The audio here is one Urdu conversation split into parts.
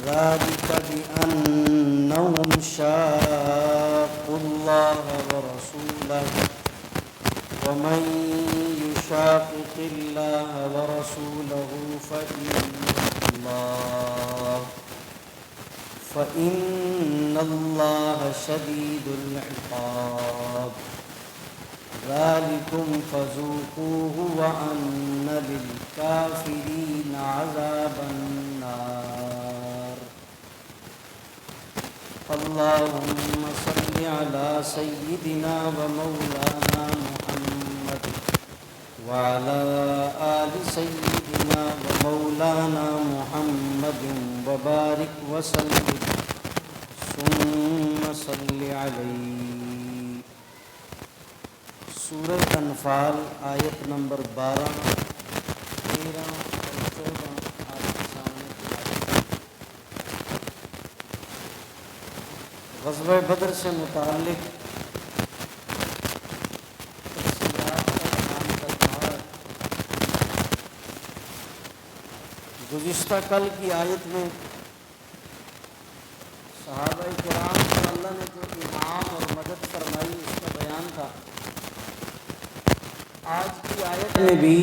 ذلك بأنهم شاقوا الله ورسوله ومن يشاقق الله ورسوله فإن الله شديد العقاب ذلكم فذوقوه وأن للكافرين عذاب النار اللهم صل على سيدنا ومولانا محمد وعلى آل سيدنا ومولانا محمد وبارك وسلم ثم صل عليه۔ سورہ انفال آیت نمبر 12، 13 اور 14 آپ کے سامنے تلاوت۔ غزوہ بدر سے متعلق تفصیلات کا بیان کرتا ہے۔ گزشتہ کل کی آیت میں صحابہ کرام کو اللہ نے جو انعام اور مدد فرمائی اس کا بیان تھا۔ آج کی آیت میں بھی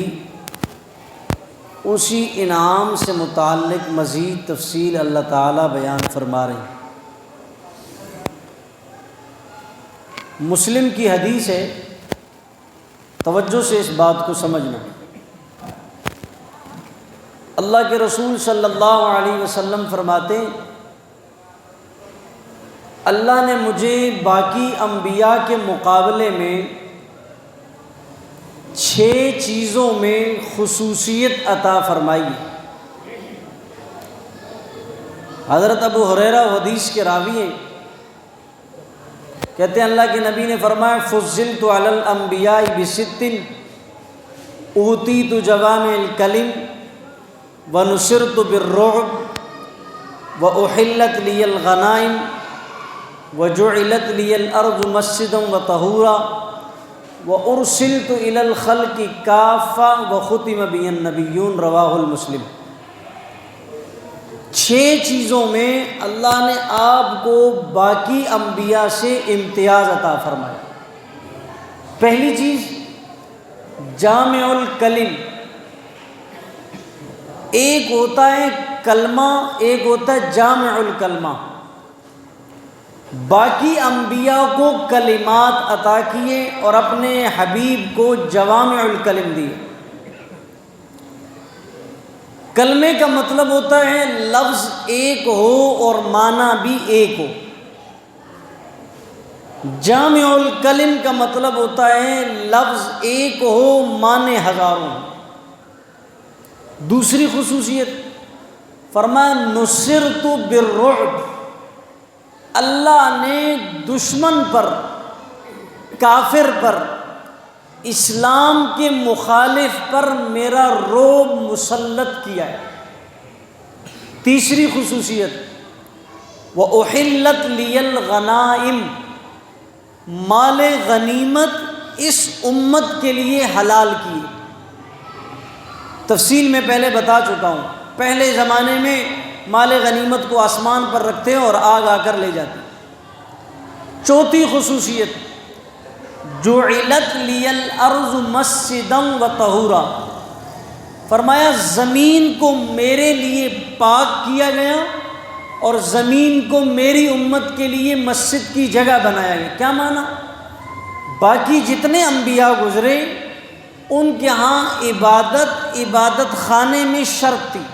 اسی انعام سے متعلق مزید تفصیل اللہ تعالیٰ بیان فرما رہے ہیں۔ مسلم کی حدیث ہے، توجہ سے اس بات کو سمجھنا۔ اللہ کے رسول صلی اللہ علیہ وسلم فرماتے ہیں اللہ نے مجھے باقی انبیاء کے مقابلے میں 6 چیزوں میں خصوصیت عطا فرمائی ہے۔ حضرت ابو ہریرہ حدیث کے راوی ہیں، کہتے ہیں اللہ کے نبی نے فرمایا فضلت علی الانبیاء بست اوتیت جوامع الکلم ونصرت بالرعب واحلت لی الغنائم وجعلت لی الارض مسجدا وطہورا وارسلت الی الخلق کافہ وختم بی النبیون، رواہ المسلم۔ 6 چیزوں میں اللہ نے آپ کو باقی انبیاء سے امتیاز عطا فرمایا۔ پہلی چیز جامع الکلم، ایک ہوتا ہے کلمہ، ایک ہوتا ہے جامع الکلمہ۔ باقی انبیاء کو کلمات عطا کیے اور اپنے حبیب کو جوامع الکلم دیے۔ کلمے کا مطلب ہوتا ہے لفظ ایک ہو اور معنی بھی ایک ہو۔ جامع الکلم کا مطلب ہوتا ہے لفظ ایک ہو معنی ہزاروں ہو۔ دوسری خصوصیت فرمایا نصرت بالرعب، اللہ نے دشمن پر، کافر پر، اسلام کے مخالف پر میرا رعب مسلط کیا ہے۔ تیسری خصوصیت وَأُحِلَّتْ لِيَ الْغَنَائِمُ، مال غنیمت اس امت کے لیے حلال کی۔ تفصیل میں پہلے بتا چکا ہوں، پہلے زمانے میں مال غنیمت کو آسمان پر رکھتے اور آگ آ کر لے جاتے۔ چوتھی خصوصیت جعلت لی الارض مسجدا وطہورا، فرمایا زمین کو میرے لیے پاک کیا گیا اور زمین کو میری امت کے لیے مسجد کی جگہ بنایا گیا۔ کیا معنی؟ باقی جتنے انبیاء گزرے ان کے ہاں عبادت خانے میں شرط تھی،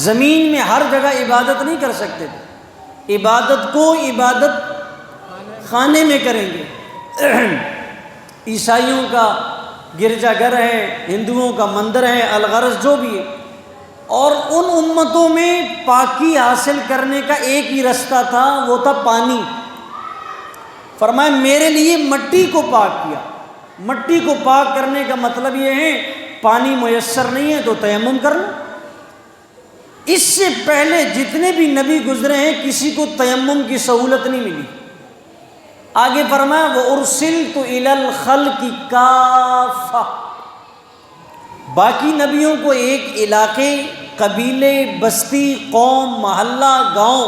زمین میں ہر جگہ عبادت نہیں کر سکتے تھے، عبادت کو عبادت خانے میں کریں گے۔ عیسائیوں کا گرجا گھر ہے، ہندوؤں کا مندر ہے، الغرض جو بھی ہے۔ اور ان امتوں میں پاکی حاصل کرنے کا ایک ہی رستہ تھا، وہ تھا پانی۔ فرمایا میرے لیے مٹی کو پاک کیا۔ مٹی کو پاک کرنے کا مطلب یہ ہے پانی میسر نہیں ہے تو تیمم کر لو۔ اس سے پہلے جتنے بھی نبی گزرے ہیں کسی کو تیمم کی سہولت نہیں ملی۔ آگے فرمایا وَأُرْسِلْتُ إِلَى الْخَلْقِ كَافَّةً، باقی نبیوں کو ایک علاقے قبیلے، بستی، قوم، محلہ، گاؤں،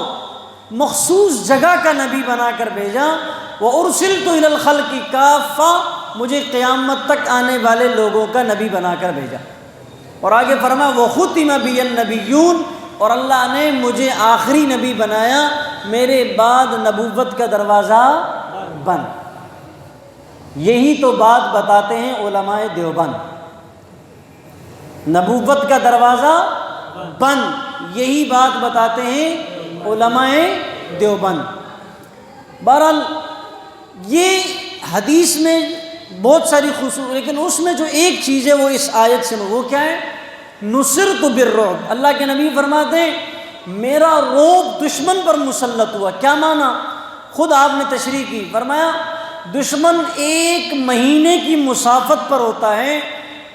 مخصوص جگہ کا نبی بنا کر بھیجا۔ وَأُرْسِلْتُ إِلَى الْخَلْقِ كَافَّةً، مجھے قیامت تک آنے والے لوگوں کا نبی بنا کر بھیجا۔ اور آگے فرمایا وَخُتِمَ بِيَ النَّبِيُّونَ، اور اللہ نے مجھے آخری نبی بنایا، میرے بعد نبوت کا دروازہ بند۔ یہی تو بات بتاتے ہیں علماء دیوبند، نبوت کا دروازہ بند، یہی بات بتاتے ہیں علماء دیوبند۔ بہرحال یہ حدیث میں بہت ساری خصوص، لیکن اس میں جو ایک چیز ہے وہ اس آیت سے، وہ کیا ہے؟ نصرت بالرعب۔ اللہ کے نبی فرماتے ہیں میرا رعب دشمن پر مسلط ہوا۔ کیا معنی؟ خود آپ نے تشریح کی، فرمایا دشمن 1 مہینے کی مسافت پر ہوتا ہے،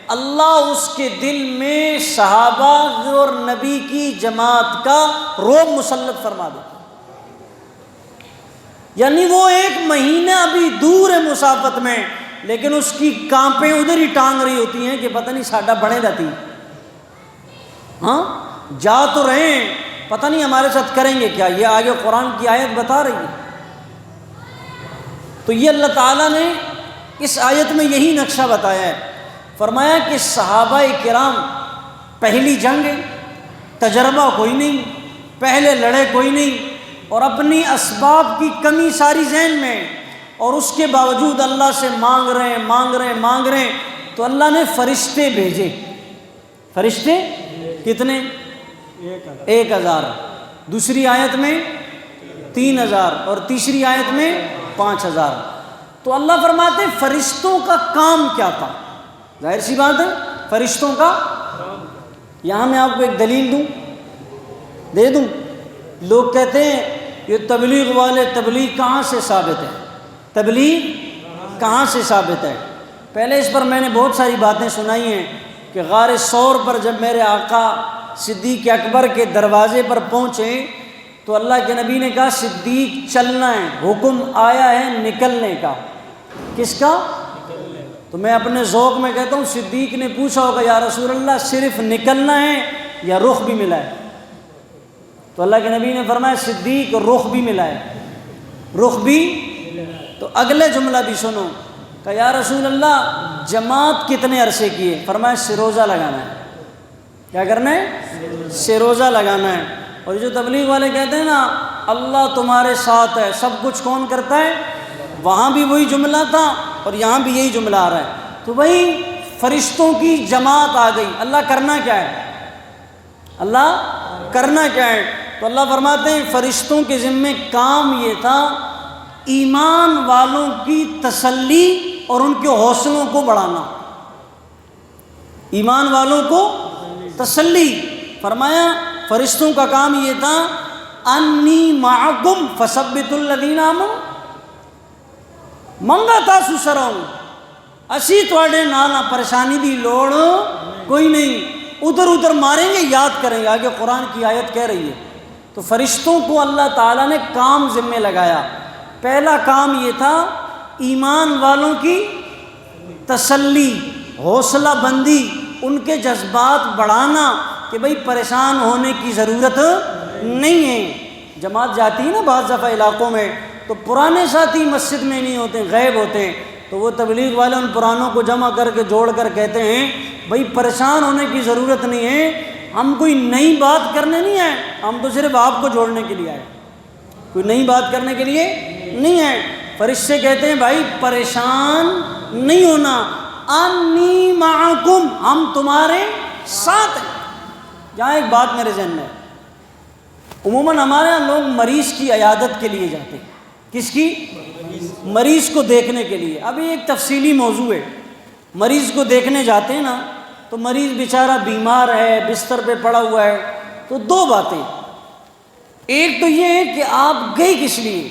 اللہ اس کے دل میں صحابہ اور نبی کی جماعت کا رعب مسلط فرما دیتا، یعنی وہ 1 مہینہ ابھی دور ہے مسافت میں، لیکن اس کی کانپیں ادھر ہی ٹانگ رہی ہوتی ہیں کہ پتہ نہیں ساڈا بڑے رہتی، ہاں جا تو رہے ہیں، پتہ نہیں ہمارے ساتھ کریں گے کیا۔ یہ آگے قرآن کی آیت بتا رہی ہے۔ تو یہ اللہ تعالیٰ نے اس آیت میں یہی نقشہ بتایا ہے، فرمایا کہ صحابہ کرام پہلی جنگ، تجربہ کوئی نہیں، پہلے لڑے کوئی نہیں، اور اپنی اسباب کی کمی ساری ذہن میں، اور اس کے باوجود اللہ سے مانگ رہے ہیں، تو اللہ نے فرشتے بھیجے۔ فرشتے کتنے؟ 1000، دوسری آیت میں 3000، اور تیسری آیت میں 5000۔ تو اللہ فرماتے ہیں فرشتوں کا کام کیا تھا؟ ظاہر سی بات ہے فرشتوں کا، یہاں میں آپ کو ایک دلیل دے دوں۔ لوگ کہتے ہیں یہ تبلیغ والے، تبلیغ کہاں سے ثابت ہے؟ تبلیغ کہاں سے ثابت ہے؟ پہلے اس پر میں نے بہت ساری باتیں سنائی ہیں کہ غار ثور پر جب میرے آقا صدیق اکبر کے دروازے پر پہنچے تو اللہ کے نبی نے کہا صدیق چلنا ہے، حکم آیا ہے نکلنے کا۔ کس کا؟ تو میں اپنے ذوق میں کہتا ہوں صدیق نے پوچھا ہوگا یا رسول اللہ صرف نکلنا ہے یا رخ بھی ملا ہے؟ تو اللہ کے نبی نے فرمایا صدیق رخ بھی ملا ہے، رخ بھی۔ تو اگلے جملہ بھی سنو کہ یا رسول اللہ جماعت کتنے عرصے کی ہے؟ فرمایا سروزہ لگانا ہے۔ کیا کرنا ہے؟ سروزہ لگانا ہے۔ اور جو تبلیغ والے کہتے ہیں نا اللہ تمہارے ساتھ ہے، سب کچھ کون کرتا ہے، وہاں بھی وہی جملہ تھا اور یہاں بھی یہی جملہ آ رہا ہے۔ تو وہی فرشتوں کی جماعت آ گئی۔ اللہ کرنا کیا ہے؟ اللہ کرنا کیا ہے؟ تو اللہ فرماتے ہیں فرشتوں کے ذمے کام یہ تھا ایمان والوں کی تسلی اور ان کے حوصلوں کو بڑھانا، ایمان والوں کو تسلی۔ فرمایا فرشتوں کا کام یہ تھا انی معکم فثبتوا الذین آمنوا، منگا تاسو سراؤں اسی تواڈے نال، پریشانی دی لوڑ کوئی نہیں، ادھر ادھر ماریں گے یاد کریں گے، آگے قرآن کی آیت کہہ رہی ہے۔ تو فرشتوں کو اللہ تعالیٰ نے کام ذمہ لگایا۔ پہلا کام یہ تھا ایمان والوں کی تسلی، حوصلہ بندی، ان کے جذبات بڑھانا کہ بھئی پریشان ہونے کی ضرورت نہیں ہے۔ جماعت جاتی ہے نا بعض دفعہ علاقوں میں تو پرانے ساتھی مسجد میں نہیں ہوتے، غائب ہوتے ہیں، تو وہ تبلیغ والے ان پرانوں کو جمع کر کے جوڑ کر کہتے ہیں بھئی پریشان ہونے کی ضرورت نہیں ہے، ہم کوئی نئی بات کرنے نہیں آئے، ہم تو صرف آپ کو جوڑنے کے لیے آئے، کوئی نئی بات کرنے کے لیے نہیں ہے۔ فرشتے کہتے ہیں بھائی پریشان نہیں ہونا، انی معکم، ہم تمہارے ساتھ ہیں۔ یہاں ایک بات میرے ذہن میں ہے، عموماً ہمارے یہاں لوگ مریض کی عیادت کے لیے جاتے ہیں۔ کس کی؟ مریض کو دیکھنے کے لیے۔ ابھی ایک تفصیلی موضوع ہے، مریض کو دیکھنے جاتے ہیں نا تو مریض بیچارہ بیمار ہے، بستر پہ پڑا ہوا ہے، تو 2 باتیں، ایک تو یہ ہے کہ آپ گئے کس لیے،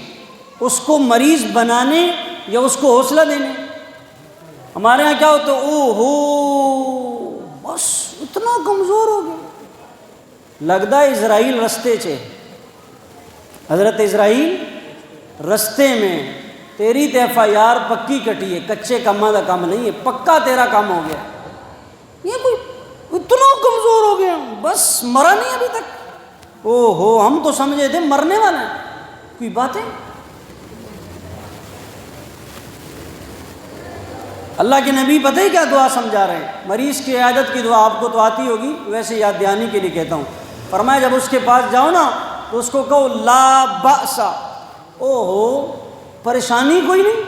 اس کو مریض بنانے یا اس کو حوصلہ دینے۔ ہمارے ہاں کیا ہوتا ہے، او ہو بس اتنا کمزور ہو گیا، لگتا ہے اسرائیل رستے چے، حضرت اسرائیل رستے میں، تیری تے FIR پکی کٹی ہے، کچے کاماں دا کام نہیں ہے، پکا تیرا کام ہو گیا۔ یہ کوئی اتنا کمزور کمزور ہو گیا ہوں، بس مرا نہیں ابھی تک. او ہو، ہم تو سمجھے تھے مرنے والا ہے. کوئی باتیں. اللہ کے نبی پتہ ہی کیا دعا سمجھا رہے ہیں؟ مریض کی عیادت کی دعا آپ کو تو آتی ہوگی، ویسے یاد دہانی کے لیے کہتا ہوں. فرمایا جب اس کے پاس جاؤ نا تو اس کو کہو لا بأس. او ہو، پریشانی کوئی نہیں.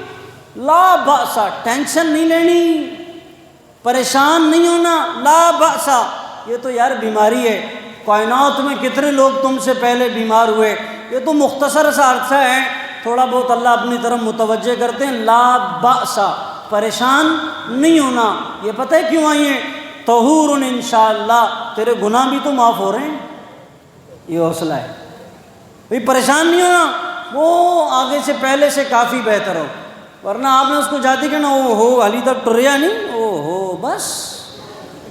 لا بأس، ٹینشن نہیں لینی، پریشان نہیں ہونا. لا بأس، یہ تو یار بیماری ہے. کائنات میں کتنے لوگ تم سے پہلے بیمار ہوئے، یہ تو مختصر سا عرصہ ہے، تھوڑا بہت اللہ اپنی طرف متوجہ کرتے ہیں. لا بأس، پریشان نہیں ہونا. یہ پتہ ہے کیوں آئی ہیں؟ طہور انشاءاللہ، تیرے گناہ بھی تو معاف ہو رہے ہیں. یہ حوصلہ ہے بھئی، پریشان نہیں ہونا. وہ آگے سے پہلے سے کافی بہتر ہو، ورنہ آپ نے اس کو جاتی کہ نا او ہو حالی تک ٹریا نہیں، او ہو بس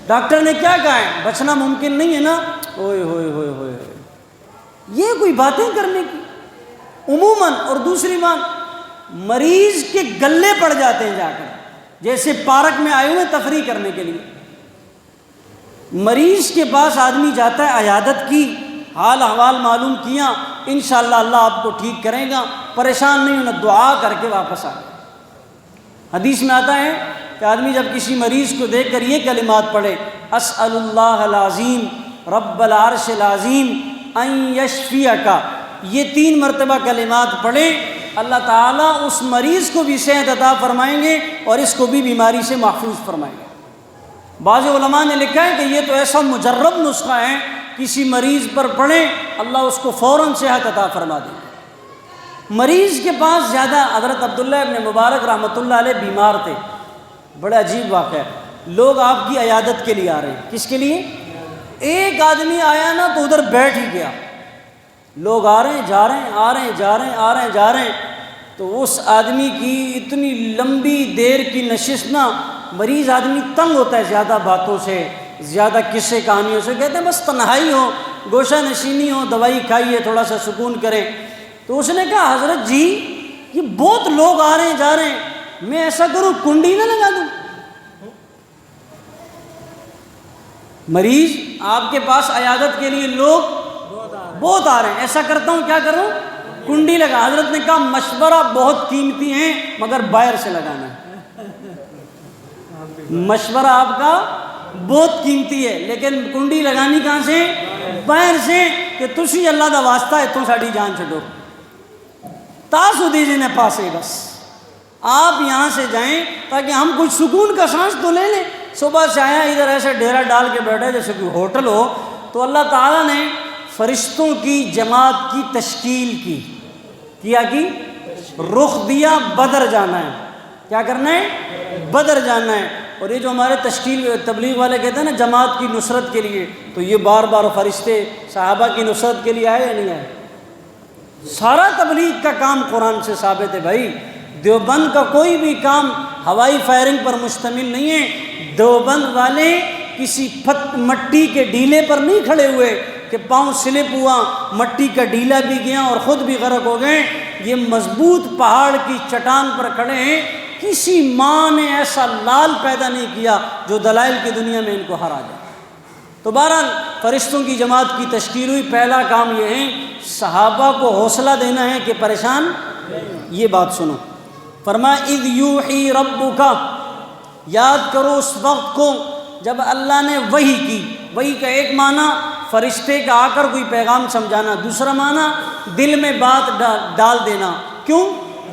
ڈاکٹر نے کیا کہا ہے، بچنا ممکن نہیں ہے نا. اوئے ہوئے ہوئے ہوئے، یہ کوئی باتیں کرنے کی عموماً. اور دوسری بات، مریض کے گلے پڑ جاتے ہیں جا کر، جیسے پارک میں آئے ہوئے تفریح کرنے کے لیے. مریض کے پاس آدمی جاتا ہے، عیادت کی، حال احوال معلوم کیا، انشاءاللہ اللہ آپ کو ٹھیک کرے گا، پریشان نہیں ہونا، دعا کر کے واپس آ گئے. حدیث میں آتا ہے کہ آدمی جب کسی مریض کو دیکھ کر یہ کلمات پڑھے، اسأل اللہ العظیم رب العرش العظیم ان یشفیک، یہ 3 مرتبہ کلمات پڑھے، اللہ تعالیٰ اس مریض کو بھی صحت عطا فرمائیں گے اور اس کو بھی بیماری سے محفوظ فرمائیں گے. بعض علماء نے لکھا ہے کہ یہ تو ایسا مجرب نسخہ ہے، کسی مریض پر پڑھیں اللہ اس کو فوراً صحت عطا فرما دے. مریض کے پاس زیادہ، حضرت عبداللہ ابن مبارک رحمۃ اللہ علیہ بیمار تھے. بڑا عجیب واقعہ ہے، لوگ آپ کی عیادت کے لیے آ رہے ہیں. کس کے لیے؟ ایک آدمی آیا نا تو ادھر بیٹھ ہی گیا، لوگ آ رہے ہیں جا رہے ہیں، آ رہے ہیں جا رہے ہیں، آ رہے ہیں جا رہے ہیں. تو اس آدمی کی اتنی لمبی دیر کی نشست نا، مریض آدمی تنگ ہوتا ہے زیادہ باتوں سے، زیادہ قصے کہانیوں سے، کہتے ہیں بس تنہائی ہو، گوشہ نشینی ہو، دوائی کھائیے، تھوڑا سا سکون کریں. تو اس نے کہا حضرت جی یہ بہت لوگ آ رہے ہیں جا رہے ہیں، میں ایسا کروں کنڈی نہ لگا دوں. مریض آپ کے پاس عیادت کے لیے لوگ بہت آ رہے ہیں، ایسا کرتا ہوں کیا کروں، کنڈی لگا. حضرت نے کہا مشورہ بہت قیمتی ہے مگر باہر سے لگانا ہے. مشورہ آپ کا بہت قیمتی ہے لیکن کنڈی لگانی کہاں سے؟ باہر سے، کہ تسی اللہ دا واسطہ ہے تو ساڑی جان چھڑو، تاسو دیجئے نے پاسے، بس آپ یہاں سے جائیں تاکہ ہم کچھ سکون کا سانس تو لے لیں. صبح سے آیا ادھر ایسے ڈیرا ڈال کے بیٹھے جیسے کوئی ہوٹل ہو. تو اللہ تعالیٰ نے فرشتوں کی جماعت کی تشکیل کی، کیا کی رخ دیا، بدر جانا ہے. کیا کرنا ہے؟ بدر جانا ہے. اور یہ جو ہمارے تشکیل تبلیغ والے کہتے ہیں نا جماعت کی نصرت کے لیے، تو یہ بار بار فرشتے صحابہ کی نصرت کے لیے آئے یا نہیں آئے؟ سارا تبلیغ کا کام قرآن سے ثابت ہے بھائی. دیوبند کا کوئی بھی کام ہوائی فائرنگ پر مشتمل نہیں ہے. دیوبند والے کسی مٹی کے ڈیلے پر نہیں کھڑے ہوئے کہ پاؤں سلپ ہوا، مٹی کا ڈیلا بھی گیا اور خود بھی غرق ہو گئے. یہ مضبوط پہاڑ کی چٹان پر کھڑے ہیں. کسی ماں نے ایسا لال پیدا نہیں کیا جو دلائل کی دنیا میں ان کو ہرا جائے. تو بہرحال فرشتوں کی جماعت کی تشکیل ہوئی. پہلا کام یہ ہے صحابہ کو حوصلہ دینا ہے کہ پریشان. یہ بات سنو، فرمایا اذ یوحی ربک، یاد کرو اس وقت کو جب اللہ نے وحی کی. وحی کا ایک معنی فرشتے کا آ کر کوئی پیغام سمجھانا، دوسرا معنی دل میں بات ڈال دینا. کیوں؟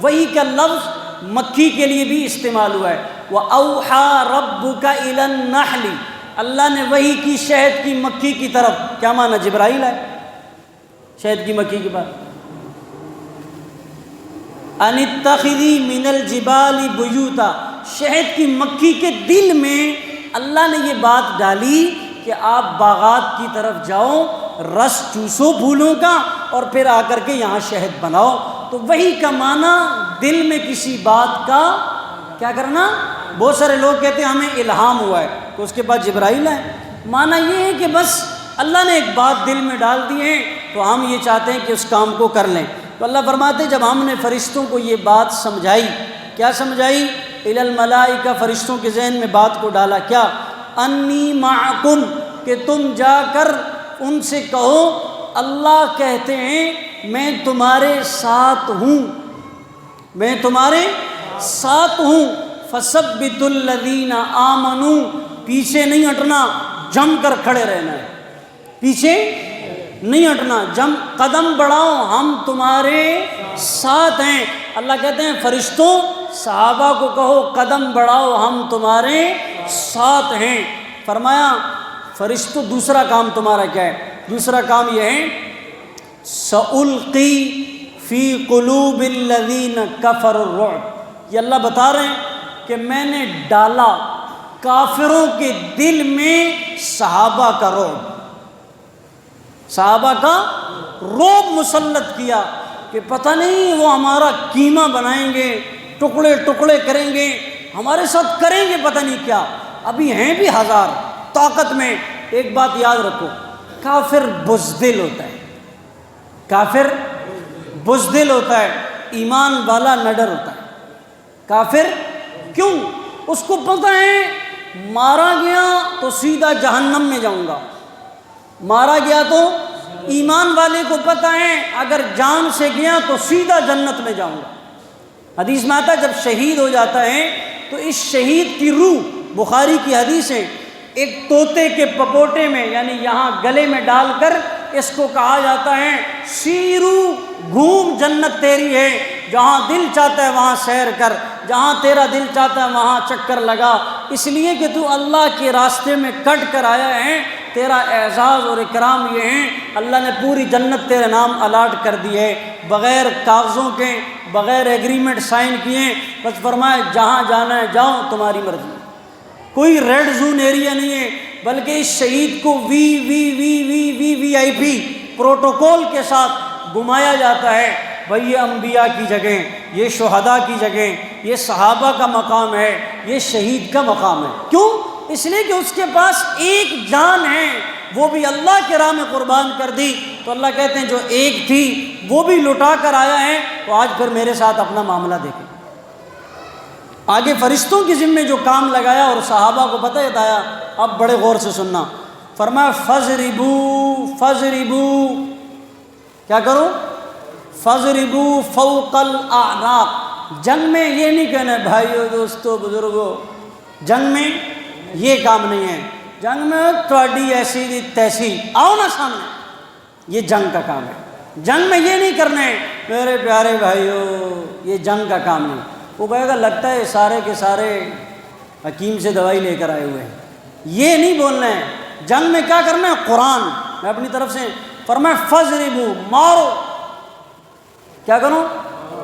وحی کا لفظ مکی کے لیے بھی استعمال ہوا ہے. وَأَوْحَى رَبُّكَ إِلَى النَّحْلِ، اللہ نے وحی کی شہد کی مکھی کی طرف. کیا معنی؟ جبرائیل ہے شہد کی مکھی کے بعد. أَنِ اتَّخِذِي مِنَ الْجِبَالِ بُيُوتًا، شہد کی مکھی کے دل میں اللہ نے یہ بات ڈالی کہ آپ باغات کی طرف جاؤ، رس چوسو پھولوں کا اور پھر آ کر کے یہاں شہد بناؤ. تو وحی کا معنی دل میں کسی بات کا کیا کرنا. بہت سارے لوگ کہتے ہیں ہمیں الہام ہوا ہے تو اس کے بعد جبرائیل ہے. معنی یہ ہے کہ بس اللہ نے ایک بات دل میں ڈال دی ہے تو ہم یہ چاہتے ہیں کہ اس کام کو کر لیں. تو اللہ فرماتے جب ہم نے فرشتوں کو یہ بات سمجھائی، کیا سمجھائی؟ الی الملائکہ، فرشتوں کے ذہن میں بات کو ڈالا. کیا؟ انی معکم، کہ تم جا کر ان سے کہو اللہ کہتے ہیں میں تمہارے ساتھ ہوں، میں تمہارے ساتھ ہوں، فَثَبِّتُوا الَّذِينَ آمَنُوا، پیچھے نہیں ہٹنا، جم کر کھڑے رہنا ہے، پیچھے نہیں ہٹنا، جم قدم بڑھاؤ، ہم تمہارے ساتھ ہیں۔ اللہ کہتے ہیں فرشتوں صحابہ کو کہو قدم بڑھاؤ، ہم تمہارے ساتھ ہیں۔ فرمایا فرشتوں دوسرا کام تمہارا کیا ہے؟ دوسرا کام یہ ہے سَأُلْقِي فِي قُلُوبِ الَّذِينَ كَفَرُوا الرُّعْبَ، یہ اللہ بتا رہے ہیں کہ میں نے ڈالا کافروں کے دل میں صحابہ کا رعب، صحابہ کا رعب مسلط کیا کہ پتہ نہیں وہ ہمارا قیمہ بنائیں گے، ٹکڑے ٹکڑے کریں گے، ہمارے ساتھ کریں گے پتہ نہیں کیا، ابھی ہیں بھی ہزار طاقت میں۔ ایک بات یاد رکھو، کافر بزدل ہوتا ہے، کافر بزدل ہوتا ہے، ایمان والا نڈر ہوتا ہے۔ کافر کیوں؟ اس کو پتہ ہے مارا گیا تو سیدھا جہنم میں جاؤں گا، مارا گیا تو ایمان والے کو پتہ ہے اگر جان سے گیا تو سیدھا جنت میں جاؤں گا۔ حدیث میں آتا ہے جب شہید ہو جاتا ہے تو اس شہید کی روح، بخاری کی حدیث ہے، ایک طوطے کے پپوٹے میں یعنی یہاں گلے میں ڈال کر اس کو کہا جاتا ہے سیرو، گھوم، جنت تیری ہے، جہاں دل چاہتا ہے وہاں سیر کر، جہاں تیرا دل چاہتا ہے وہاں چکر لگا، اس لیے کہ تو اللہ کے راستے میں کٹ کر آیا ہے، تیرا اعزاز اور اکرام یہ ہے اللہ نے پوری جنت تیرے نام الاٹ کر دی ہے، بغیر کاغذوں کے، بغیر ایگریمنٹ سائن کیے، بس فرمائے جہاں جانا ہے جاؤ، تمہاری مرضی۔ کوئی ریڈ زون ایریا نہیں ہے، بلکہ اس شہید کو وی آئی پی پروٹوکول کے ساتھ گھمایا جاتا ہے۔ بھئی یہ انبیاء کی جگہ، یہ شہداء کی جگہ، یہ صحابہ کا مقام ہے، یہ شہید کا مقام ہے۔ کیوں؟ اس لیے کہ اس کے پاس ایک جان ہے، وہ بھی اللہ کے راہ میں قربان کر دی، تو اللہ کہتے ہیں جو ایک تھی وہ بھی لٹا کر آیا ہے، تو آج پھر میرے ساتھ اپنا معاملہ دیکھیں۔ آگے فرشتوں کے ذمے جو کام لگایا اور صحابہ کو پتہ بتایا، اب بڑے غور سے سننا، فرمایا فَضْرِبُوا، کیا کرو؟ فَضْرِبُوا فَوْقَ الْأَعْنَاقِ، جنگ میں یہ نہیں کہنا ہے بھائیو دوستو بزرگو، جنگ میں یہ کام نہیں ہے، جنگ میں تھوڑی ایسی دی تیسی، آؤ نا سامنے، یہ جنگ کا کام ہے۔ جنگ میں یہ نہیں کرنا ہے میرے پیارے بھائیو، یہ جنگ کا کام نہیں۔ وہ کہے گا لگتا ہے سارے کے سارے حکیم سے دوائی لے کر آئے ہوئے ہیں، یہ نہیں بولنا ہے۔ جنگ میں کیا کرنا ہے؟ قرآن، میں اپنی طرف سے فرمایا فَضْرِبُوا، مارو۔ کیا کرو؟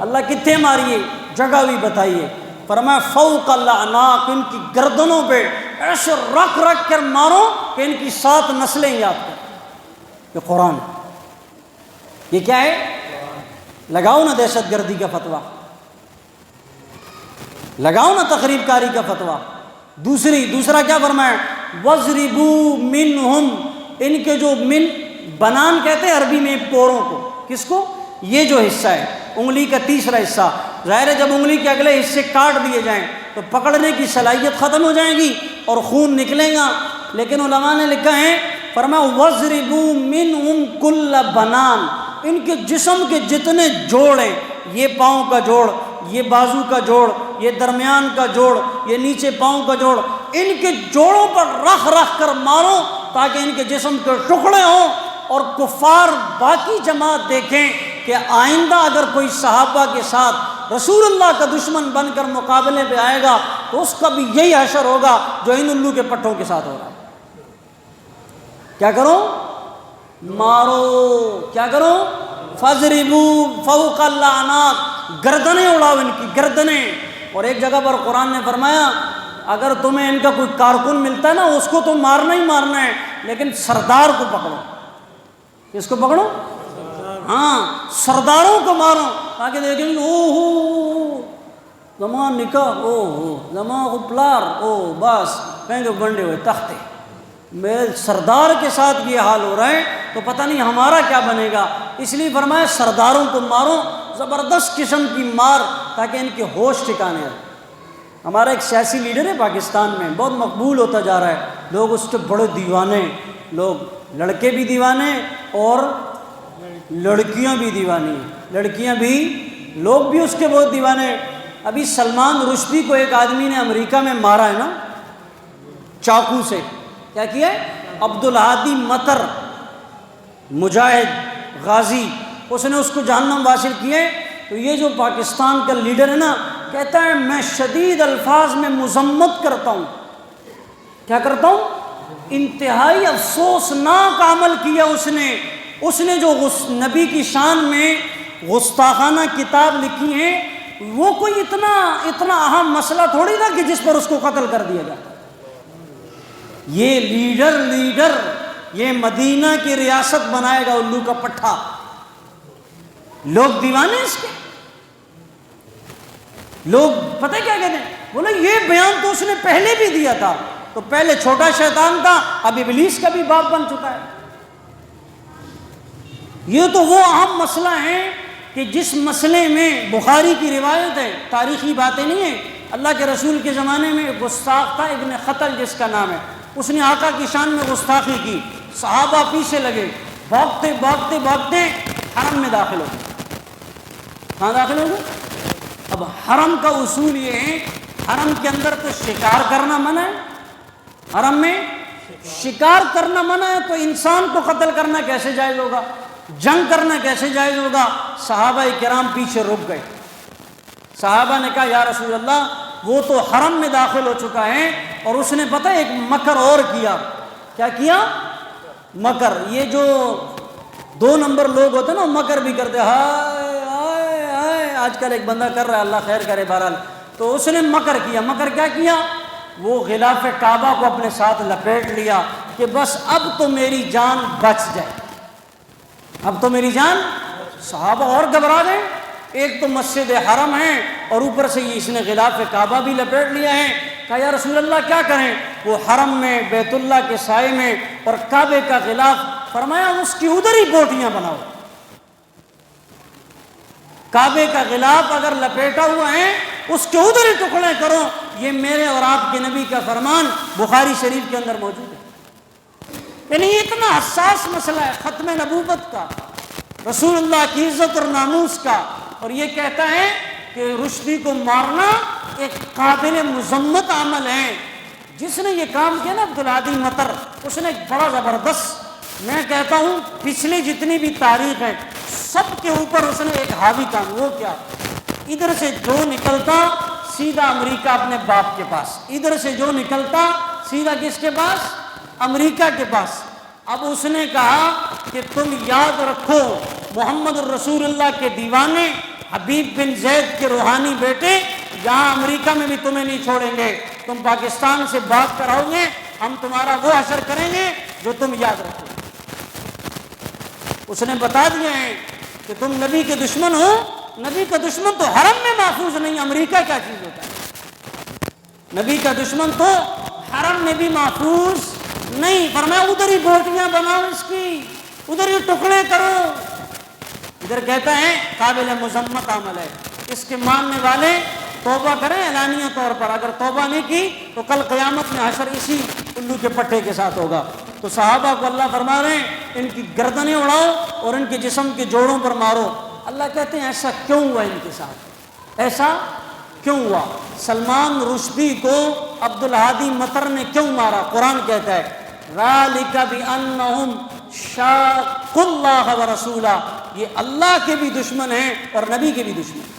اللہ کتنے ماریے، جگہ بھی بتائیے۔ فرمایا فوق العناق، ان کی گردنوں پہ ایسے رکھ رکھ کر مارو کہ ان کی 7 نسلیں یاد کر۔ یہ قرآن ہے۔ یہ کیا ہے؟ لگاؤ نا دہشت گردی کا فتویٰ، لگاؤ نا تخریب کاری کا فتویٰ۔ دوسرا کیا فرمایا؟ وَضْرِبُوا مِنْهُمْ، ان کے جو من بنان کہتے ہیں عربی میں پوروں کو، کس کو؟ یہ جو حصہ ہے انگلی کا تیسرا حصہ، ظاہر ہے جب انگلی کے اگلے حصے کاٹ دیے جائیں تو پکڑنے کی صلاحیت ختم ہو جائے گی اور خون نکلے گا، لیکن علماء نے لکھا ہے فرمایا وَضْرِبُوا مِنْهُمْ كُلَّ بنان، ان کے جسم کے جتنے جوڑ ہیں، یہ پاؤں کا جوڑ، یہ بازو کا جوڑ، یہ درمیان کا جوڑ، یہ نیچے پاؤں کا جوڑ، ان کے جوڑوں پر رکھ رکھ کر مارو تاکہ ان کے جسم کے ٹکڑے ہوں، اور کفار باقی جماعت دیکھیں کہ آئندہ اگر کوئی صحابہ کے ساتھ رسول اللہ کا دشمن بن کر مقابلے پہ آئے گا تو اس کا بھی یہی حشر ہوگا جو ان الو کے پٹھوں کے ساتھ ہو رہا ہے۔ کیا کرو؟ مارو۔ کیا کرو؟ فَضْرِبُوا فَوْقَ الْأَعْنَاقِ، گردنیں اڑاؤ، ان کی گردنیں۔ اور ایک جگہ پر قرآن نے فرمایا اگر تمہیں ان کا کوئی کارکن ملتا ہے نا، اس کو تو مارنا ہی مارنا ہے، لیکن سردار کو پکڑو۔ کس کو پکڑو؟ ہاں، سرداروں کو مارو تاکہ دیکھیں او ہو زمان نکاح، او ہو زمان غپلار، او بس کہیں گے بنڈے ہوئے تختے، میرے سردار کے ساتھ یہ حال ہو رہا ہے تو پتہ نہیں ہمارا کیا بنے گا۔ اس لیے فرمایا سرداروں کو مارو، زبردست قسم کی مار تاکہ ان کے ہوش ٹھکانے آئے۔ ہمارا ایک سیاسی لیڈر ہے پاکستان میں، بہت مقبول ہوتا جا رہا ہے، لوگ اس کے بڑے دیوانے، لوگ لڑکے بھی دیوانے اور لڑکیاں بھی دیوانی ہیں، لڑکیاں بھی، لوگ بھی اس کے بہت دیوانے۔ ابھی سلمان رشدی کو ایک آدمی نے امریکہ میں مارا ہے نا چاقو سے، کیا کیا ہے؟ عبدالہادی مطر، مجاہد غازی، اس نے اس کو جہنم واصل کیے۔ تو یہ جو پاکستان کا لیڈر ہے نا، کہتا ہے میں شدید الفاظ میں مذمت کرتا ہوں، کیا کرتا ہوں؟ انتہائی افسوسناک عمل کیا اس نے جو نبی کی شان میں گستاخانہ کتاب لکھی ہے، وہ کوئی اتنا اہم مسئلہ تھوڑی تھا کہ جس پر اس کو قتل کر دیا جائے۔ یہ لیڈر یہ مدینہ کی ریاست بنائے گا الو کا پٹھا، لوگ دیوانے اس کے، لوگ پتہ کیا کہتے ہیں، بولے یہ بیان تو اس نے پہلے بھی دیا تھا، تو پہلے چھوٹا شیطان تھا، اب ابلیس کا بھی باپ بن چکا ہے۔ یہ تو وہ اہم مسئلہ ہے کہ جس مسئلے میں بخاری کی روایت ہے، تاریخی باتیں نہیں ہیں، اللہ کے رسول کے زمانے میں ایک گستاخ تھا ابن خطل جس کا نام ہے، اس نے آقا کی شان میں گستاخی کی، صحابہ پیچھے لگے، بھاگتے بھاگتے بھاگتے حرم میں داخل ہو گئے۔ کہاں داخل ہو گئے؟ اب حرم کا اصول یہ ہے، حرم کے اندر تو شکار کرنا منع ہے، حرم میں شکار کرنا منع ہے، تو انسان کو قتل کرنا کیسے جائز ہوگا؟ جنگ کرنا کیسے جائز ہوگا؟ صحابہ کرام پیچھے رک گئے۔ صحابہ نے کہا یا رسول اللہ وہ تو حرم میں داخل ہو چکا ہے، اور اس نے پتہ ایک مکر اور کیا۔ کیا کیا؟ مکر۔ یہ جو 2 نمبر لوگ ہوتے ہیں نا، مکر بھی کرتے، ہائے ہائے ہائے، آج کل ایک بندہ کر رہا ہے، اللہ خیر کرے بہرحال۔ تو اس نے مکر کیا۔ مکر کیا کیا؟ وہ غلاف کعبہ کو اپنے ساتھ لپیٹ لیا کہ بس اب تو میری جان بچ جائے، اب تو میری جان۔ صحابہ اور گھبرا گئے، ایک تو مسجد حرم ہے اور اوپر سے اس نے غلاف کعبہ بھی لپیٹ لیا ہے۔ کہا یا رسول اللہ کیا کریں؟ وہ حرم میں بیت اللہ کے سائے میں اور کعبے کا غلاف، فرمایا اس کی ادھر ہی بوٹیاں بناؤ۔ کعبے کا غلاف اگر لپیٹا ہوا ہے اس کے ادھر ہی ٹکڑے کرو، یہ میرے اور آپ کے نبی کا فرمان بخاری شریف کے اندر موجود ہے۔ یعنی یہ اتنا حساس مسئلہ ہے ختم نبوت کا، رسول اللہ کی عزت اور ناموس کا، اور یہ کہتا ہے کہ رشدی کو مارنا ایک قابل مذمت عمل ہے۔ جس نے یہ کام کیا نا عبدالہادی مطر، اس نے ایک بڑا زبردست، میں کہتا ہوں پچھلی جتنی بھی تاریخ ہے سب کے اوپر اس نے ایک حاوی کام، وہ کیا؟ ادھر سے جو نکلتا سیدھا امریکہ اپنے باپ کے پاس، ادھر سے جو نکلتا سیدھا کس کے پاس؟ امریکہ کے پاس۔ اب اس نے کہا کہ تم یاد رکھو محمد الرسول اللہ کے دیوانے، حبیب بن زید کے روحانی بیٹے، یہاں امریکہ میں بھی تمہیں نہیں چھوڑیں گے، تم پاکستان سے بات کراؤ گے، ہم تمہارا وہ حشر کریں گے جو تم یاد رکھو۔ اس نے بتا دیا ہے کہ تم نبی کے دشمن ہو، نبی کا دشمن تو حرم میں محفوظ نہیں، امریکہ کیا چیز ہوتا ہے؟ نبی کا دشمن تو حرم میں بھی محفوظ نہیں، فرمایا ادھر ہی بوٹیاں بناؤ، اس کی ادھر ہی ٹکڑے کرو۔ ادھر کہتا ہے قابل مذمت عمل ہے، اس کے ماننے والے توبہ کریں اعلانیہ طور پر، اگر توبہ نہیں کی تو کل قیامت میں حشر اسی الو کے پٹھے کے ساتھ ہوگا۔ تو صحابہ کو اللہ فرما رہے ہیں ان کی گردنیں اڑاؤ اور ان کے جسم کے جوڑوں پر مارو۔ اللہ کہتے ہیں ایسا کیوں ہوا ان کے ساتھ؟ ایسا کیوں ہوا؟ سلمان رشدی کو عبدالہادی مطر نے کیوں مارا؟ قرآن کہتا ہے ذَلِكَ بِأَنَّهُمْ شَاقُّوا اللَّهَ وَرَسُولَهُ، یہ اللہ کے بھی دشمن ہیں اور نبی کے بھی دشمن ہیں۔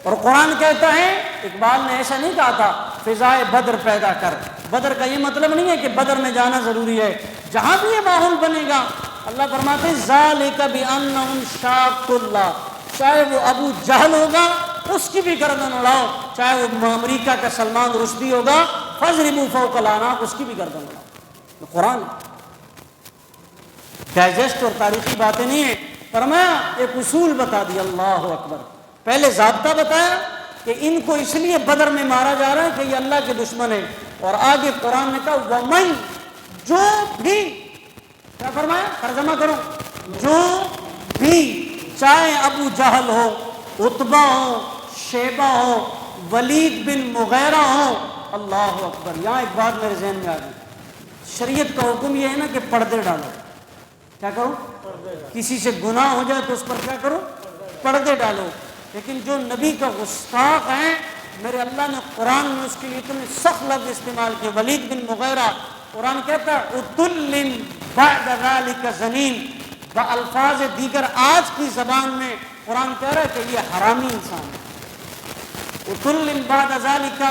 اور قرآن کہتا ہے، اقبال نے ایسا نہیں کہا تھا فضائے بدر پیدا کر، بدر کا یہ مطلب نہیں ہے کہ بدر میں جانا ضروری ہے، جہاں بھی یہ ماحول بنے گا۔ اللہ فرماتے ہیں ذَلِكَ بِأَنَّهُمْ شَاقُّوا اللَّهَ، چاہے وہ ابو جہل ہوگا اس کی بھی گردن اڑاؤ، چاہے وہ امریکہ کا سلمان رشدی ہوگا فَاضْرِبُوا فَوْقَ الْأَعْنَاقِ، اس کی بھی گردن اڑاؤ۔ قرآن ڈائجسٹ اور تاریخی باتیں نہیں ہیں، فرمایا ایک اصول بتا دیا، اللہ اکبر۔ پہلے ضابطہ بتایا کہ ان کو اس لیے بدر میں مارا جا رہا ہے کہ یہ اللہ کے دشمن ہیں، اور آگے قرآن نے کہا وَمَن، جو بھی، کیا فرمایا؟ ترجمہ کرو، جو بھی، چاہے ابو جہل ہو، عتبہ ہو، شیبہ ہو، ولید بن مغیرہ ہوں، اللہ اکبر۔ یہاں ایک بات میرے ذہن میں آ گئی، شریعت کا حکم یہ ہے نا کہ پردے ڈالو، کیا کرو؟ کسی سے گناہ ہو جائے تو اس پر کیا کرو؟ پردے ڈالو۔ لیکن جو نبی کا گستاخ ہے، میرے اللہ نے قرآن میں اس کے لیے اتنے سخت لفظ استعمال کیے۔ ولید بن مغیرہ، قرآن کہتا ہے عتل بعد ذلک زنیم، بالفاظ دیگر آج کی زبان میں قرآن کہہ رہا ہے کہ یہ حرامی انسان ہے۔ عتل بعد ذلک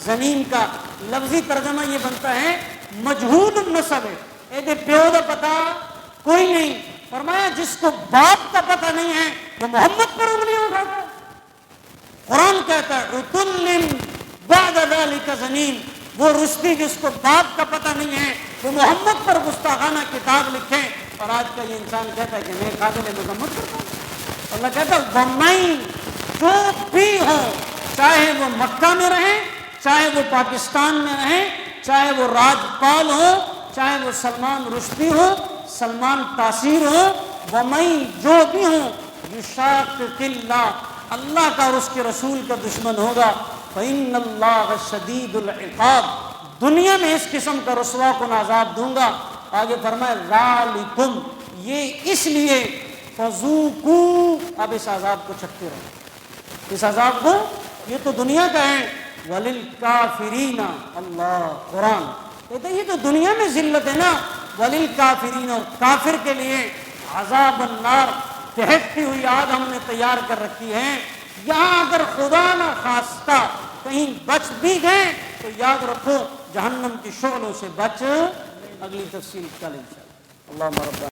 زنیم کا لفظی ترجمہ یہ بنتا ہے مجہول النسب ہے، اے دے پیو دا پتہ کوئی نہیں۔ فرمایا جس کو باپ کا پتہ نہیں ہے وہ محمد پر انگلیاں اٹھاتا ہے۔ قرآن کہتا ہے عتل بعد ذلک زنیم، وہ رشتی جس کو باپ کا پتہ نہیں ہے وہ محمد پر گستاخانہ کتاب لکھیں۔ اور آج کا یہ انسان کہتا ہے کہ میں قابل مذمت کرتا ہوں۔ اللہ کہتا ہے وَمَن جو بھی ہو، چاہے وہ مکہ میں رہیں، چاہے وہ پاکستان میں رہیں، چاہے وہ راجپال ہو، چاہے وہ سلمان رشدی ہو، سلمان تاثیر ہو، وَمَن جو بھی ہو یشاقق اللہ، اللہ کا اور اس کے رسول کا دشمن ہوگا، فإن اللہ شدید العقاب، دنیا میں اس قسم کا رسوا کن عذاب دوں گا۔ آگے فرمائے ذالکم، یہ اس لیے فذوقوا، اب اس عذاب کو چکھتے رہو، اس عذاب کو، یہ تو دنیا کا ہے، وللکافرین، اللہ قرآن کہتے ہیں یہ تو دنیا میں ذلت ہے نا، وللکافرین، کافر کے لیے عذاب النار، دہکتی ہوئی آگ ہم نے تیار کر رکھی ہے۔ یہاں اگر خدا نہ خواستہ کہیں بچ بھی گئے تو یاد رکھو جہنم کی شعلوں سے بچ۔ اگلی تفصیل کل انشاءاللہ۔ اللہم ربنا